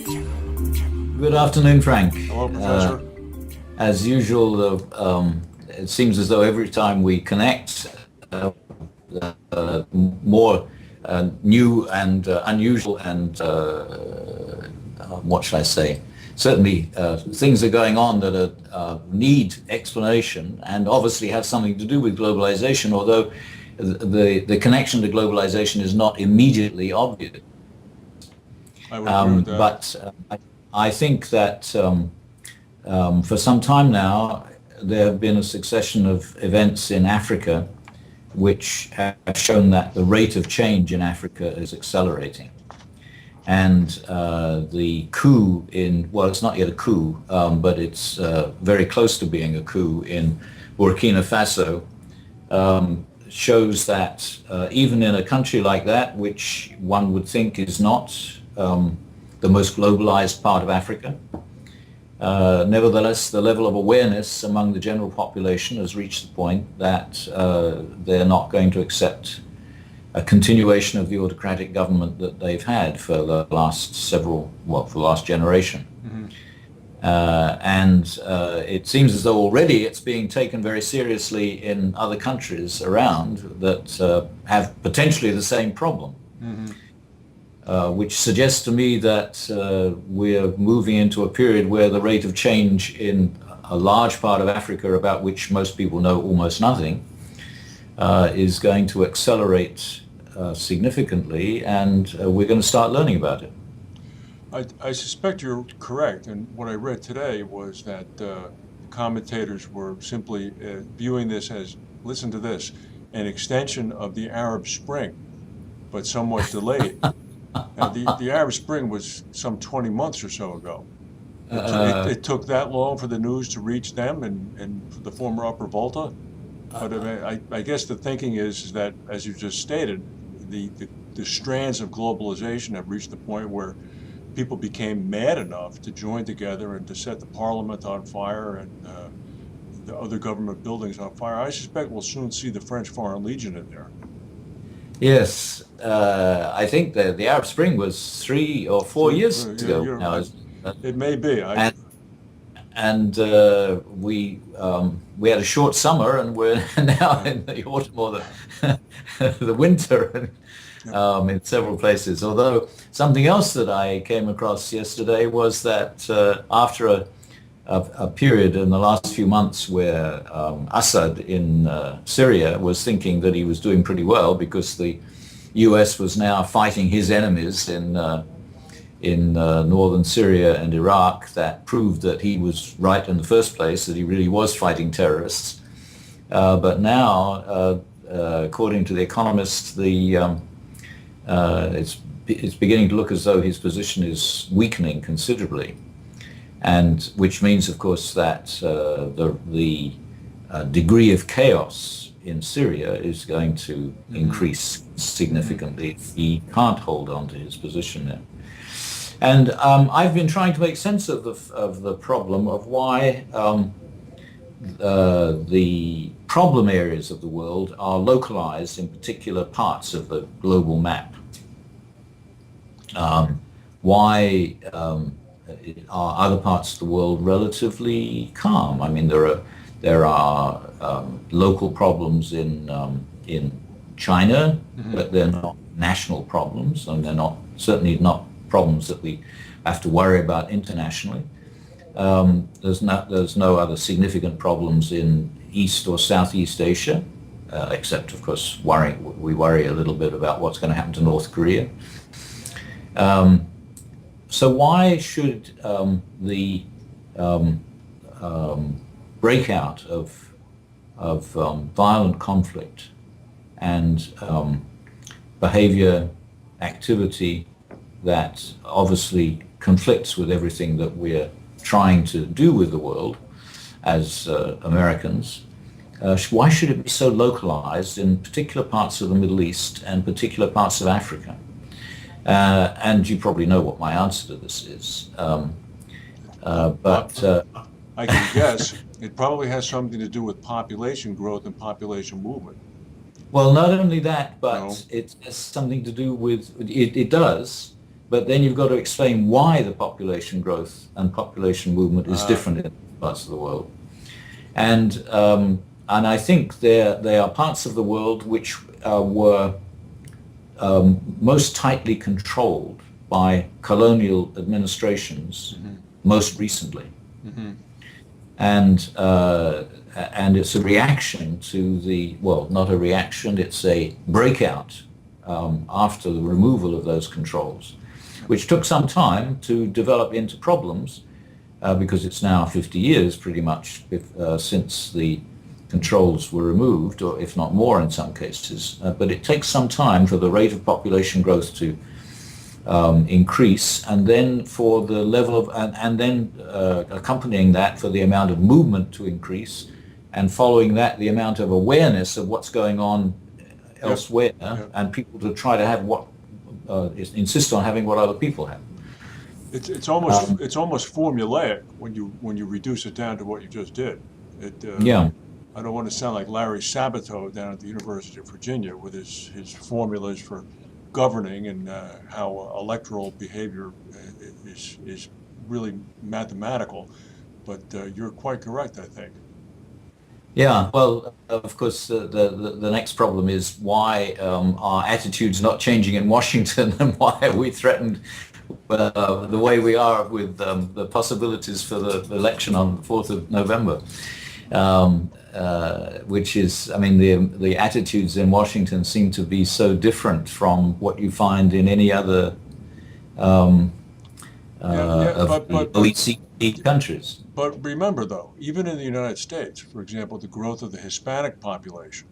Good afternoon, Frank. Hello, Professor. As usual, it seems as though every time we connect, more new and unusual and what shall I say? Certainly, things are going on that need explanation and obviously have something to do with globalization, although the connection to globalization is not immediately obvious. I would agree with that. I think that for some time now, there have been a succession of events in Africa which have shown that the rate of change in Africa is accelerating. And the coup well, it's not yet a coup, but it's very close to being a coup in Burkina Faso, shows that even in a country like that, which one would think is not the most globalized part of Africa, nevertheless, the level of awareness among the general population has reached the point that they're not going to accept a continuation of the autocratic government that they've had for the last for the last generation. Mm-hmm. And it seems as though already it's being taken very seriously in other countries around that have potentially the same problem. Mm-hmm. Which suggests to me that we're moving into a period where the rate of change in a large part of Africa, about which most people know almost nothing, is going to accelerate significantly, and we're going to start learning about it. I suspect you're correct, and what I read today was that commentators were simply viewing this as, listen to this, an extension of the Arab Spring, but somewhat delayed. The Arab Spring was some 20 months or so ago. It took that long for the news to reach them and the former Upper Volta. But I guess the thinking is that, as you just stated, the strands of globalization have reached the point where people became mad enough to join together and to set the parliament on fire and the other government buildings on fire. I suspect we'll soon see the French Foreign Legion in there. Yes, I think the Arab Spring was 3 or 4 years ago now. It may be. And we had a short summer, and we're now in the autumn or the winter in several places. Although something else that I came across yesterday was that after a period in the last few months where Assad in Syria was thinking that he was doing pretty well because the U.S. was now fighting his enemies in northern Syria and Iraq, that proved that he was right in the first place, that he really was fighting terrorists. But now, according to The Economist, it's beginning to look as though his position is weakening considerably. And which means, of course, that the degree of chaos in Syria is going to increase significantly if he can't hold on to his position there. And I've been trying to make sense of the problem of why the problem areas of the world are localized in particular parts of the global map. Why are other parts of the world relatively calm? I mean, there are local problems in China, but they're not national problems, and they're certainly not problems that we have to worry about internationally. There's no other significant problems in East or Southeast Asia, except, of course, we worry a little bit about what's going to happen to North Korea. So why should the breakout of violent conflict and behavior, activity that obviously conflicts with everything that we're trying to do with the world as Americans, why should it be so localized in particular parts of the Middle East and particular parts of Africa? And you probably know what my answer to this is. I can guess. It probably has something to do with population growth and population movement. Well, not only that, but No. it has something to do with, it does, but then you've got to explain why the population growth and population movement is Uh, different in parts of the world. And I think there are parts of the world which were most tightly controlled by colonial administrations most recently. mm-hmm. And it's a reaction to the, well, not a reaction, it's a breakout after the removal of those controls, which took some time to develop into problems because it's now 50 years pretty much since the controls were removed, or if not more in some cases. But it takes some time for the rate of population growth to increase, and then for the level of, and then accompanying that for the amount of movement to increase, and following that the amount of awareness of what's going on elsewhere, Yep. and people to try to have what, insist on having what other people have. It's almost formulaic when you reduce it down to what you just did. It Yeah. I don't want to sound like Larry Sabato down at the University of Virginia with his formulas for governing and how electoral behavior is really mathematical. But you're quite correct, I think. Yeah, well, of course, the next problem is why are attitudes not changing in Washington, and why are we threatened the way we are with the possibilities for the election on the 4th of November, which is, I mean, the attitudes in Washington seem to be so different from what you find in any other of the OECD countries. But remember, though, even in the United States, for example, the growth of the Hispanic population,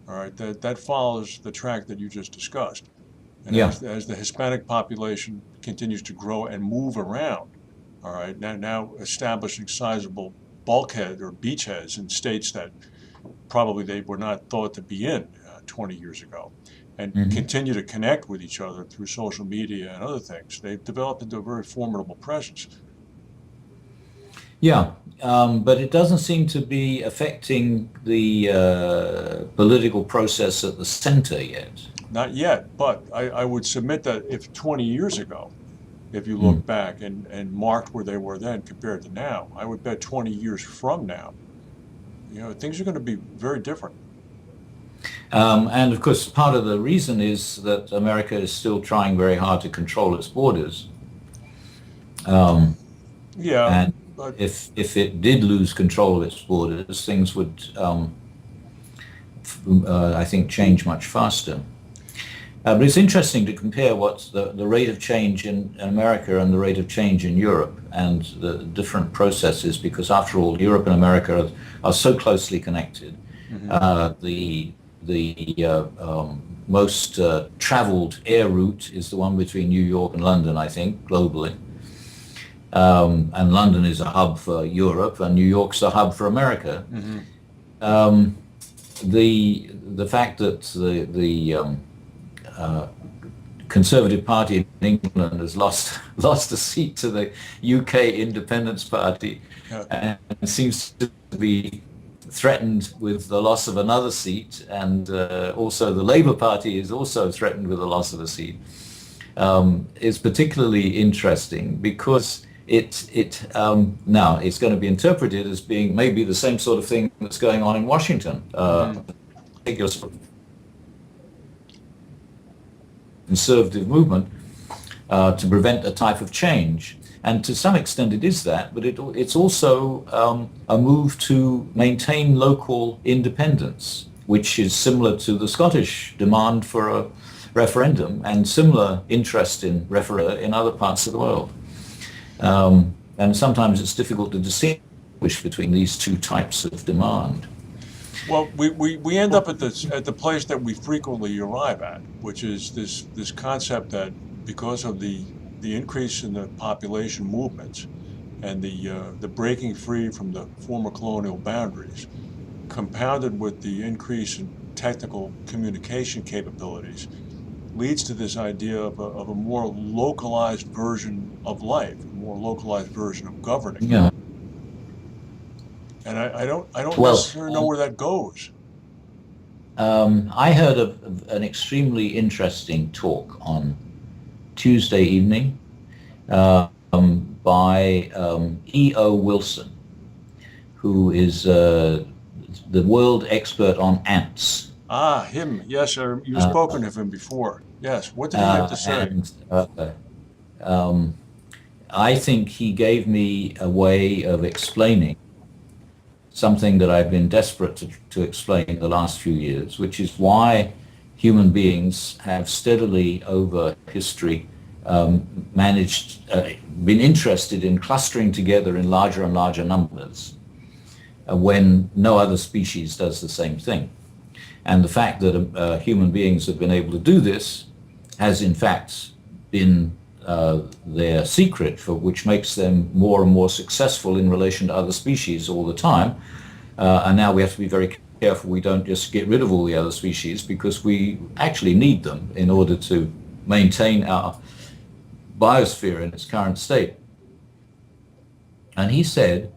all right, that follows the track that you just discussed. And Yeah. as the Hispanic population continues to grow and move around, all right, now establishing sizable bulkhead or beachheads in states that probably they were not thought to be in 20 years ago, and Hmm. continue to connect with each other through social media and other things. They've developed into a very formidable presence. Yeah, but it doesn't seem to be affecting the political process at the center yet. Not yet, but I would submit that if 20 years ago, if you Mm. look back and marked where they were then compared to now, I would bet 20 years from now, things are going to be very different. And of course, part of the reason is that America is still trying very hard to control its borders. Um, Yeah, and but if it did lose control of its borders, things would, I think, change much faster. But it's interesting to compare what's the rate of change in America and the rate of change in Europe and the different processes, because after all, Europe and America are so closely connected. mhm. The most traveled air route is the one between New York and London, I think, globally. And London is a hub for Europe, and New York's a hub for America. Hmm. Um, the fact that the uh, Conservative Party in England has lost a seat to the UK Independence Party, Yeah. and seems to be threatened with the loss of another seat, and also the Labour Party is also threatened with the loss of a seat, is particularly interesting because now it's going to be interpreted as being maybe the same sort of thing that's going on in Washington. Hmm. Conservative movement to prevent a type of change. And to some extent it is that, but it's also a move to maintain local independence, which is similar to the Scottish demand for a referendum and similar interest in referenda in other parts of the world. And sometimes it's difficult to distinguish between these two types of demand. Well, we end up at the place that we frequently arrive at, which is this concept that because of the increase in the population movements and the breaking free from the former colonial boundaries, compounded with the increase in technical communication capabilities, leads to this idea of a more localized version of life, a more localized version of governing. Yeah. And I don't Well, necessarily know where that goes. I heard of an extremely interesting talk on Tuesday evening by E.O. Wilson, who is the world expert on ants. Ah, him. Yes, sir. You've Uh, spoken of him before. Yes. What did he have to say? and um, I think he gave me a way of explaining something that I've been desperate to explain the last few years, which is why human beings have steadily over history managed, been interested in clustering together in larger and larger numbers when no other species does the same thing. And the fact that human beings have been able to do this has in fact been their secret, for which makes them more and more successful in relation to other species all the time. And now we have to be very careful we don't just get rid of all the other species, because we actually need them in order to maintain our biosphere in its current state. And he said,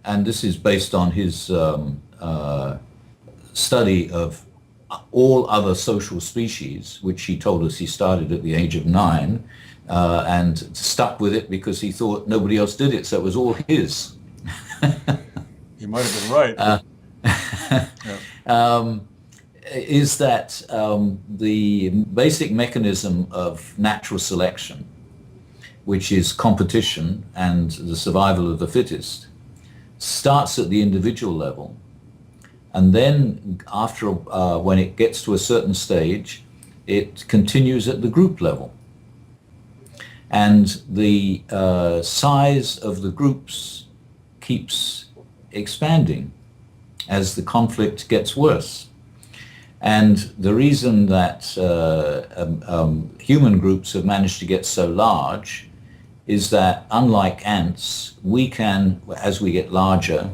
and this is based on his study of all other social species, which he told us he started at the age of 9, and stuck with it because he thought nobody else did it, so it was all his. He might have been right. Yeah. Is that the basic mechanism of natural selection, which is competition and the survival of the fittest, starts at the individual level, and then after when it gets to a certain stage, it continues at the group level. And the size of the groups keeps expanding as the conflict gets worse. And the reason that human groups have managed to get so large is that, unlike ants, we can, as we get larger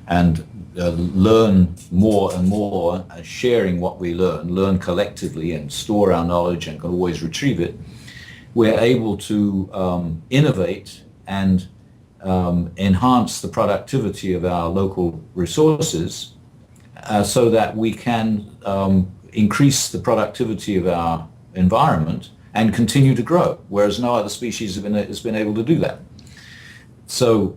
and learn more and more, sharing what we learn collectively and store our knowledge and can always retrieve it, we're able to innovate and enhance the productivity of our local resources so that we can increase the productivity of our environment and continue to grow, whereas no other species has been able to do that. So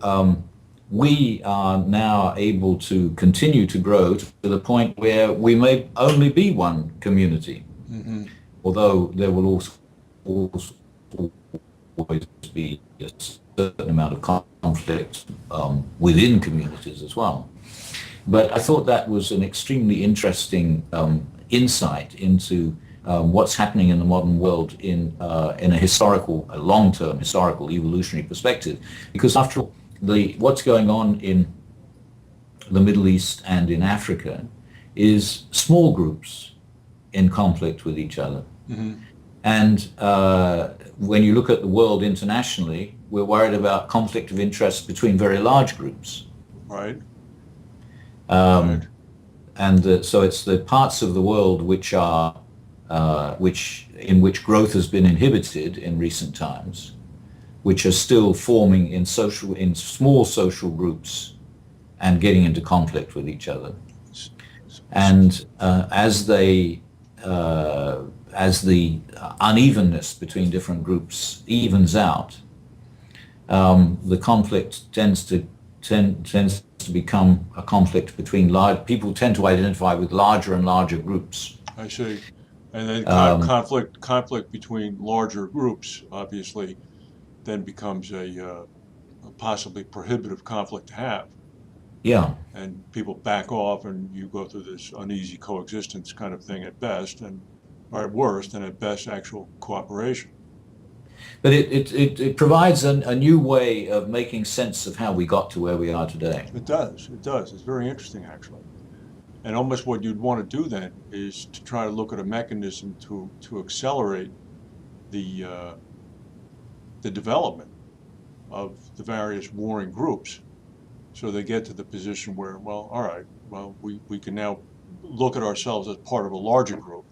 we are now able to continue to grow to the point where we may only be one community, although there will also always be a certain amount of conflict within communities as well. But I thought that was an extremely interesting insight into what's happening in the modern world in a long-term historical evolutionary perspective. Because after all, what's going on in the Middle East and in Africa is small groups in conflict with each other. And when you look at the world internationally, we're worried about conflict of interest between very large groups. Right. And so it's the parts of the world which are in which growth has been inhibited in recent times, which are still forming in small social groups and getting into conflict with each other. And as the unevenness between different groups evens out, the conflict tends to become a conflict between people tend to identify with larger and larger groups. I see. And then conflict between larger groups, obviously, then becomes a possibly prohibitive conflict to have. Yeah. And people back off, and you go through this uneasy coexistence kind of thing at best, or at worst, and at best, actual cooperation. But it provides a new way of making sense of how we got to where we are today. It does. It does. It's very interesting, actually. And almost what you'd want to do then is to try to look at a mechanism to accelerate the development of the various warring groups, so they get to the position where, well, all right, well, we can now look at ourselves as part of a larger group,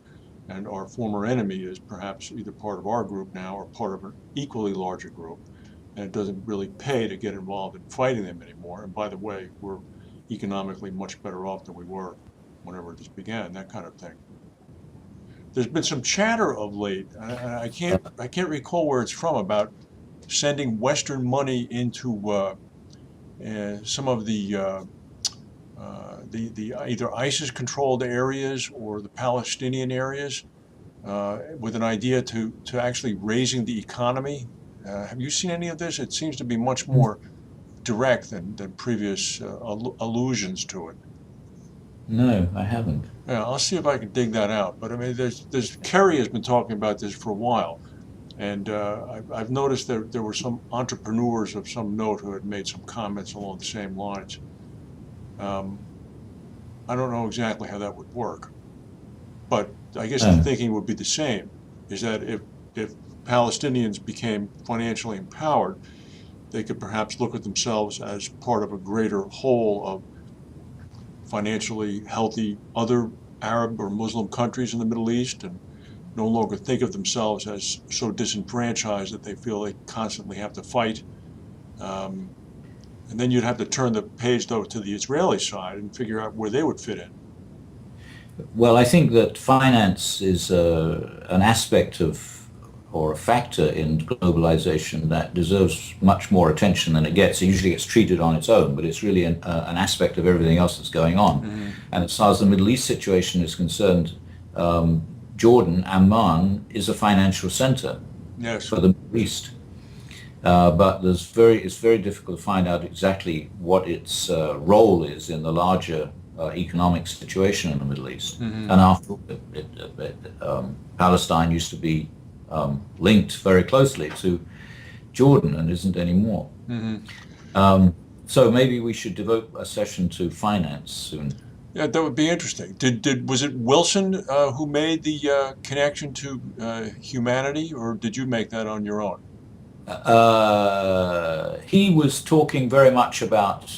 and our former enemy is perhaps either part of our group now or part of an equally larger group, and it doesn't really pay to get involved in fighting them anymore. And by the way, we're economically much better off than we were whenever this began, that kind of thing. there's been some chatter of late. I can't recall where it's from about sending Western money into some of the either ISIS-controlled areas or the Palestinian areas, with an idea to actually raising the economy. Have you seen any of this? It seems to be much more direct than previous allusions to it. No, I haven't. Yeah, I'll see if I can dig that out. But I mean, there's Kerry has been talking about this for a while, and I've noticed there were some entrepreneurs of some note who had made some comments along the same lines. Um, I don't know exactly how that would work, but I guess the No. thinking would be the same, is that if Palestinians became financially empowered, they could perhaps look at themselves as part of a greater whole of financially healthy other Arab or Muslim countries in the Middle East, and no longer think of themselves as so disenfranchised that they feel they constantly have to fight. Um, and then you'd have to turn the page, though, to the Israeli side and figure out where they would fit in. Well, I think that finance is an aspect of, or a factor in globalization that deserves much more attention than it gets. It usually gets treated on its own, but it's really an aspect of everything else that's going on. Mm-hmm. And as far as the Middle East situation is concerned, Jordan, Amman, is a financial center Yes. for the Middle East. But it's very difficult to find out exactly what its role is in the larger economic situation in the Middle East. Mm-hmm. And after all, Palestine used to be linked very closely to Jordan and isn't anymore. Mm-hmm. So maybe we should devote a session to finance soon. Yeah, that would be interesting. Was it Wilson who made the connection to humanity, or did you make that on your own? He was talking very much about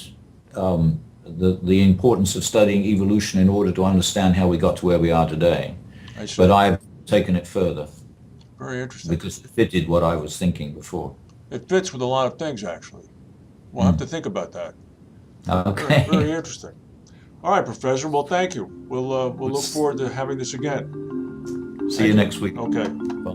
the importance of studying evolution in order to understand how we got to where we are today. I see. But I've taken it further Very interesting. because it fitted what I was thinking before. It fits with a lot of things, actually. We'll have to think about that. Very, Okay. very interesting. All right, Professor. Well, thank you. We'll look forward to having this again. See you next week. Okay. Bye.